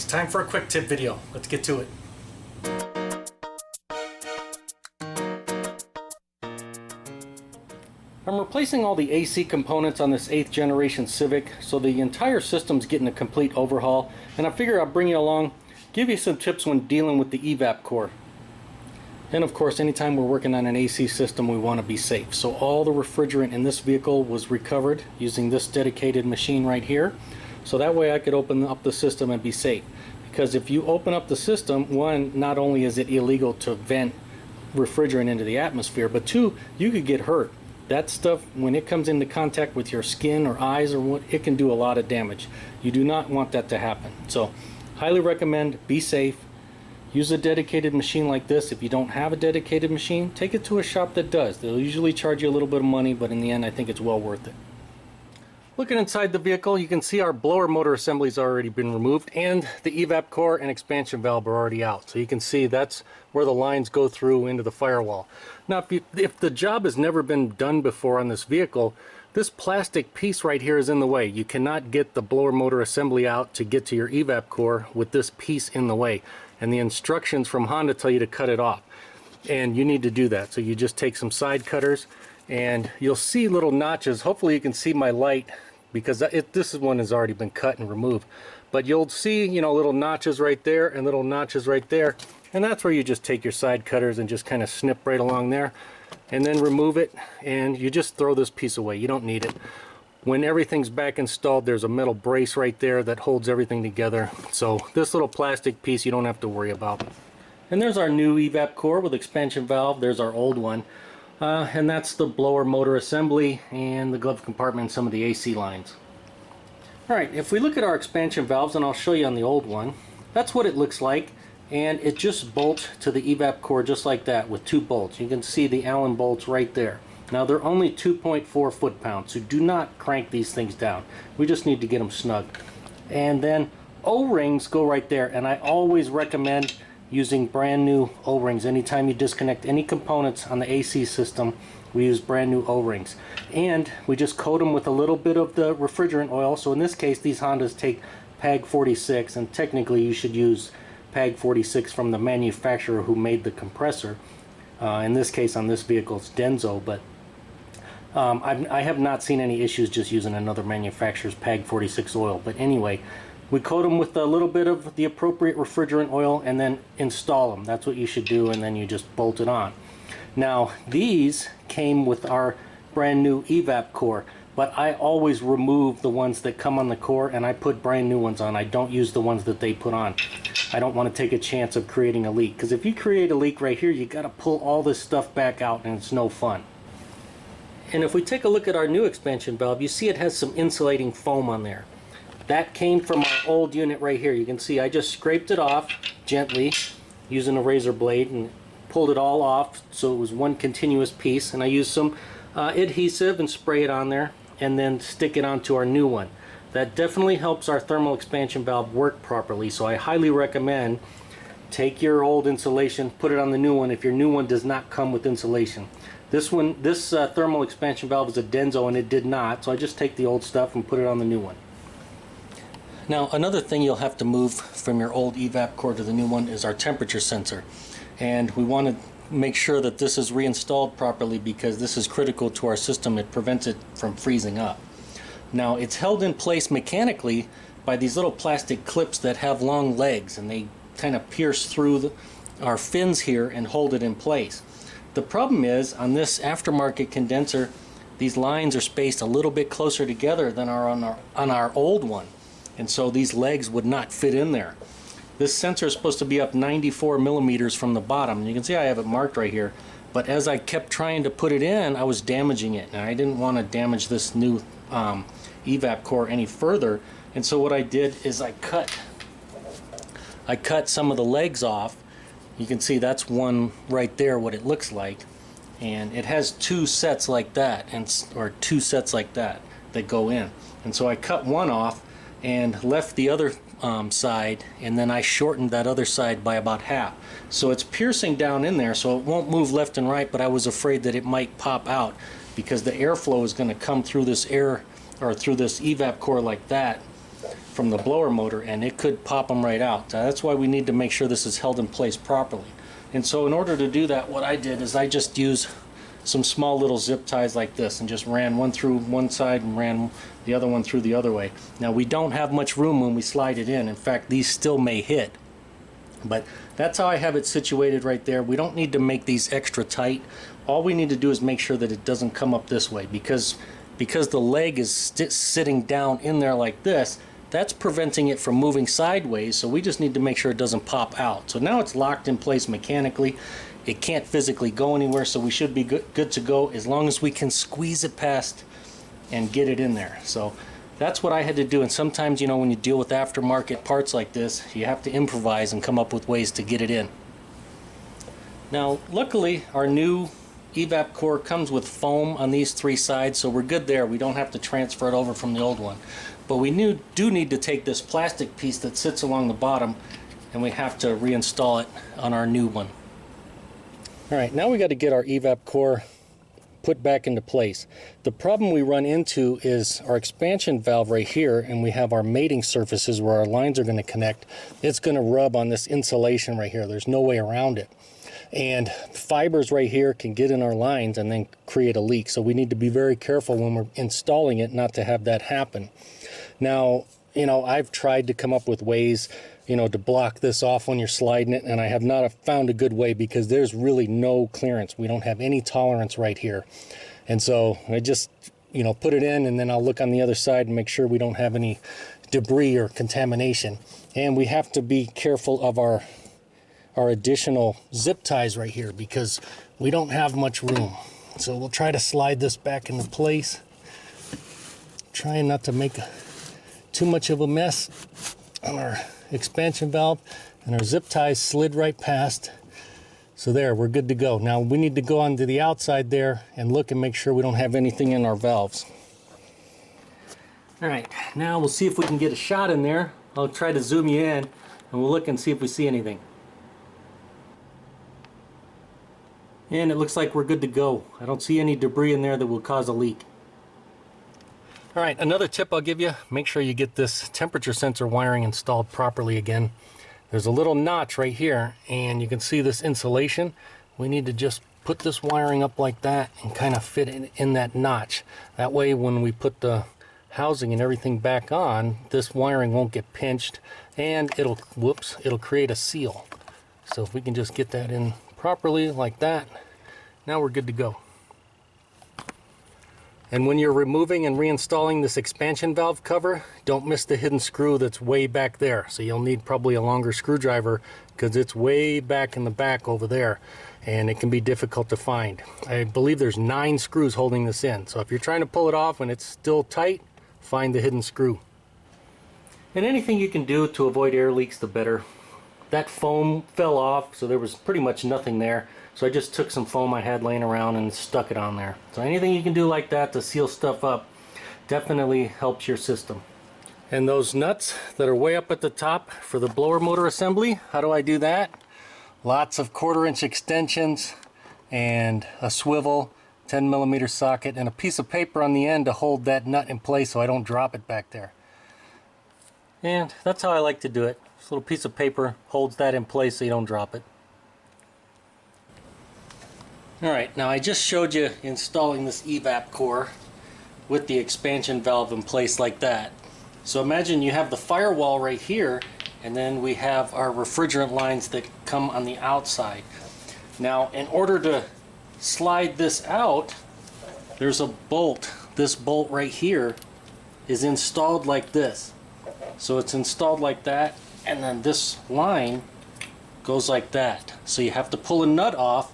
It's time for a quick tip video. Let's get to it. I'm replacing all the AC components on this 8th generation Civic, so the entire system's getting a complete overhaul, and I figure I'll bring you along, give you some tips when dealing with the Evap Core. And of course, anytime we're working on an AC system, we want to be safe. So all the refrigerant in this vehicle was recovered using this dedicated machine right here. So that way I could open up the system and be safe. Because if you open up the system, one, not only is it illegal to vent refrigerant into the atmosphere, but two, you could get hurt. That stuff, when it comes into contact with your skin or eyes or what, it can do a lot of damage. You do not want that to happen. So highly recommend, be safe. Use a dedicated machine like this. If you don't have a dedicated machine, take it to a shop that does. They'll usually charge you a little bit of money, but in the end I think it's well worth it. Looking inside the vehicle, you can see our blower motor assembly's already been removed, and the Evap Core and expansion valve are already out. So you can see that's where the lines go through into the firewall. Now, if the job has never been done before on this vehicle, this plastic piece right here is in the way. You cannot get the blower motor assembly out to get to your Evap Core with this piece in the way. And the instructions from Honda tell you to cut it off. And you need to do that. So you just take some side cutters, and you'll see little notches. Hopefully you can see my light, because this one has already been cut and removed. But you'll see, you know, little notches right there and little notches right there. And that's where you just take your side cutters and just kind of snip right along there. And then remove it, and you just throw this piece away. You don't need it. When everything's back installed, there's a metal brace right there that holds everything together. So this little plastic piece you don't have to worry about. And there's our new Evap Core with expansion valve. There's our old one. And that's the blower motor assembly and the glove compartment and some of the AC lines. Alright, if we look at our expansion valves, and I'll show you on the old one, that's what it looks like. And it just bolts to the Evap Core just like that with 2 bolts. You can see the Allen bolts right there. Now they're only 2.4 foot-pounds, so do not crank these things down. We just need to get them snug. And then O-rings go right there, and I always recommend using brand new O-rings. Anytime you disconnect any components on the AC system, we use brand new O-rings. And we just coat them with a little bit of the refrigerant oil. So in this case, these Hondas take PAG 46, and technically you should use PAG 46 from the manufacturer who made the compressor. In this case, on this vehicle, it's Denso, but I have not seen any issues just using another manufacturer's PAG 46 oil. But anyway, we coat them with a little bit of the appropriate refrigerant oil and then install them. That's what you should do, and then you just bolt it on. Now, these came with our brand new Evap Core, but I always remove the ones that come on the core and I put brand new ones on. I don't use the ones that they put on. I don't want to take a chance of creating a leak, because if you create a leak right here, you got to pull all this stuff back out, and it's no fun. And if we take a look at our new expansion valve, you see it has some insulating foam on there. That came from our old unit right here. You can see I just scraped it off gently using a razor blade and pulled it all off so it was one continuous piece. And I used some adhesive and spray it on there and then stick it onto our new one. That definitely helps our thermal expansion valve work properly. So I highly recommend take your old insulation, put it on the new one if your new one does not come with insulation. This thermal expansion valve is a Denso, and it did not. So I just take the old stuff and put it on the new one. Now, another thing you'll have to move from your old Evap Core to the new one is our temperature sensor. And we want to make sure that this is reinstalled properly, because this is critical to our system. It prevents it from freezing up. Now, it's held in place mechanically by these little plastic clips that have long legs, and they kind of pierce through our fins here and hold it in place. The problem is, on this aftermarket condenser, these lines are spaced a little bit closer together than on our old one. And so these legs would not fit in there. This sensor is supposed to be up 94 millimeters from the bottom. And you can see I have it marked right here. But as I kept trying to put it in, I was damaging it. And I didn't want to damage this new Evap Core any further. And so what I did is I cut some of the legs off. You can see that's one right there, what it looks like. And it has 2 sets like that, or 2 sets like that go in. And so I cut one off and left the other side, and then I shortened that other side by about half. So it's piercing down in there, so it won't move left and right, but I was afraid that it might pop out because the airflow is going to come through this through this Evap Core like that. from the blower motor, and it could pop them right out. That's why we need to make sure this is held in place properly. And so in order to do that, what I did is I just used some small little zip ties like this and just ran one through one side and ran the other one through the other way. Now we don't have much room when we slide it in. In fact, these still may hit. But that's how I have it situated right there. We don't need to make these extra tight. All we need to do is make sure that it doesn't come up this way, because the leg is sitting down in there like this. That's preventing it from moving sideways, so we just need to make sure it doesn't pop out. So now it's locked in place mechanically. It can't physically go anywhere, so we should be good to go as long as we can squeeze it past and get it in there. So that's what I had to do. And sometimes, you know, when you deal with aftermarket parts like this, you have to improvise and come up with ways to get it in. Now, luckily, our new Evap Core comes with foam on these three sides, so we're good there. We don't have to transfer it over from the old one. But we do need to take this plastic piece that sits along the bottom, and we have to reinstall it on our new one. Alright, now we got to get our Evap Core put back into place. The problem we run into is our expansion valve right here, and we have our mating surfaces where our lines are going to connect. It's going to rub on this insulation right here. There's no way around it. And fibers right here can get in our lines and then create a leak. So we need to be very careful when we're installing it not to have that happen. Now, you know, I've tried to come up with ways, you know, to block this off when you're sliding it, and I have not found a good way because there's really no clearance. We don't have any tolerance right here. And so I just, you know, put it in, and then I'll look on the other side and make sure we don't have any debris or contamination. And we have to be careful of our additional zip ties right here because we don't have much room. So we'll try to slide this back into place, trying not to make too much of a mess on our expansion valve, and our zip ties slid right past. So there, we're good to go. Now we need to go onto the outside there and look and make sure we don't have anything in our valves. Alright, now we'll see if we can get a shot in there. I'll try to zoom you in and we'll look and see if we see anything. And it looks like we're good to go. I don't see any debris in there that will cause a leak. Alright, another tip I'll give you, make sure you get this temperature sensor wiring installed properly again. There's a little notch right here, and you can see this insulation. We need to just put this wiring up like that and kind of fit it in that notch. That way when we put the housing and everything back on, this wiring won't get pinched, and it'll create a seal. So if we can just get that in properly like that, now we're good to go. And when you're removing and reinstalling this expansion valve cover, don't miss the hidden screw that's way back there. So you'll need probably a longer screwdriver because it's way back in the back over there, and it can be difficult to find. I believe there's 9 screws holding this in. So if you're trying to pull it off and it's still tight, find the hidden screw. And anything you can do to avoid air leaks, the better. That foam fell off, so there was pretty much nothing there. So I just took some foam I had laying around and stuck it on there. So anything you can do like that to seal stuff up definitely helps your system. And those nuts that are way up at the top for the blower motor assembly, how do I do that? Lots of 1/4-inch extensions and a swivel, 10mm socket, and a piece of paper on the end to hold that nut in place so I don't drop it back there. And that's how I like to do it. This little piece of paper holds that in place so you don't drop it. Alright, now I just showed you installing this Evap Core with the expansion valve in place like that. So imagine you have the firewall right here, and then we have our refrigerant lines that come on the outside. Now in order to slide this out, there's a bolt. This bolt right here is installed like this. So it's installed like that, and then this line goes like that. So you have to pull a nut off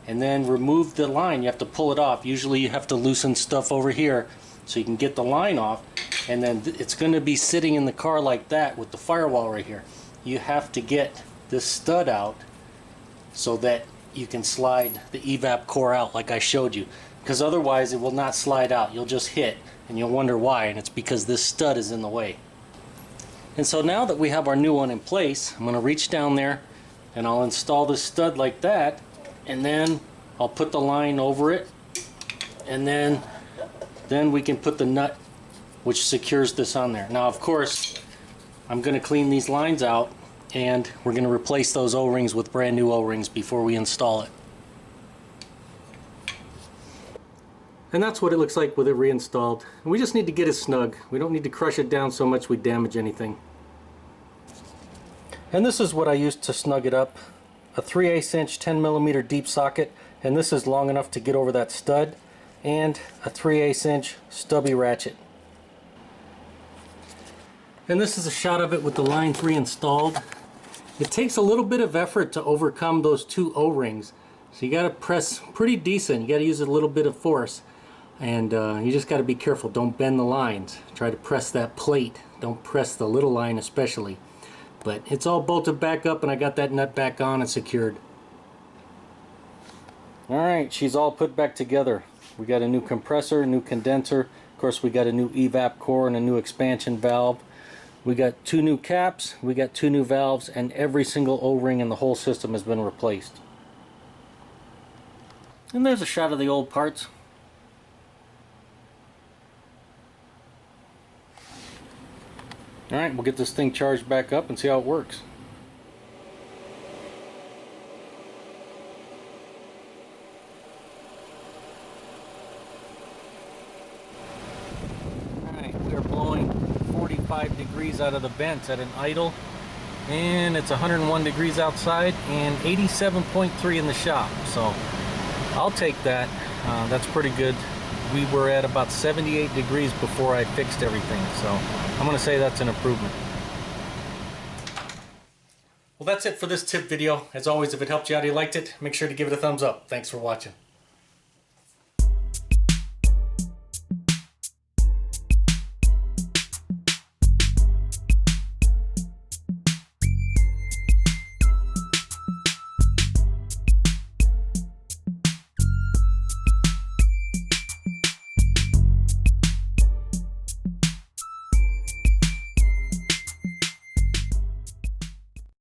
and then remove the line. You have to pull it off. Usually you have to loosen stuff over here so you can get the line off, and then it's going to be sitting in the car like that with the firewall right here. You have to get this stud out so that you can slide the Evap Core out like I showed you, because otherwise it will not slide out. You'll just hit and you'll wonder why, and it's because this stud is in the way. And so now that we have our new one in place, I'm going to reach down there and I'll install this stud like that, and then I'll put the line over it, and then we can put the nut which secures this on there. Now of course I'm going to clean these lines out, and we're going to replace those O-rings with brand new O-rings before we install it. And that's what it looks like with it reinstalled. And we just need to get it snug. We don't need to crush it down so much we damage anything. And this is what I used to snug it up. A 3/8 inch 10mm deep socket, and this is long enough to get over that stud, and a 3/8 inch stubby ratchet. And this is a shot of it with the lines reinstalled. It takes a little bit of effort to overcome those two O-rings. So you got to press pretty decent. You got to use a little bit of force. And you just got to be careful. Don't bend the lines. Try to press that plate. Don't press the little line especially. But it's all bolted back up, and I got that nut back on and secured. Alright, she's all put back together. We got a new compressor, new condenser. Of course, we got a new Evap Core and a new expansion valve. We got 2 new caps, we got 2 new valves, and every single O-ring in the whole system has been replaced. And there's a shot of the old parts. Alright, we'll get this thing charged back up and see how it works. Alright, we are blowing 45 degrees out of the vents at an idle, and it's 101 degrees outside and 87.3 in the shop, so I'll take that. That's pretty good. We were at about 78 degrees before I fixed everything, so I'm going to say that's an improvement. Well, that's it for this tip video. As always, if it helped you out or you liked it, make sure to give it a thumbs up. Thanks for watching.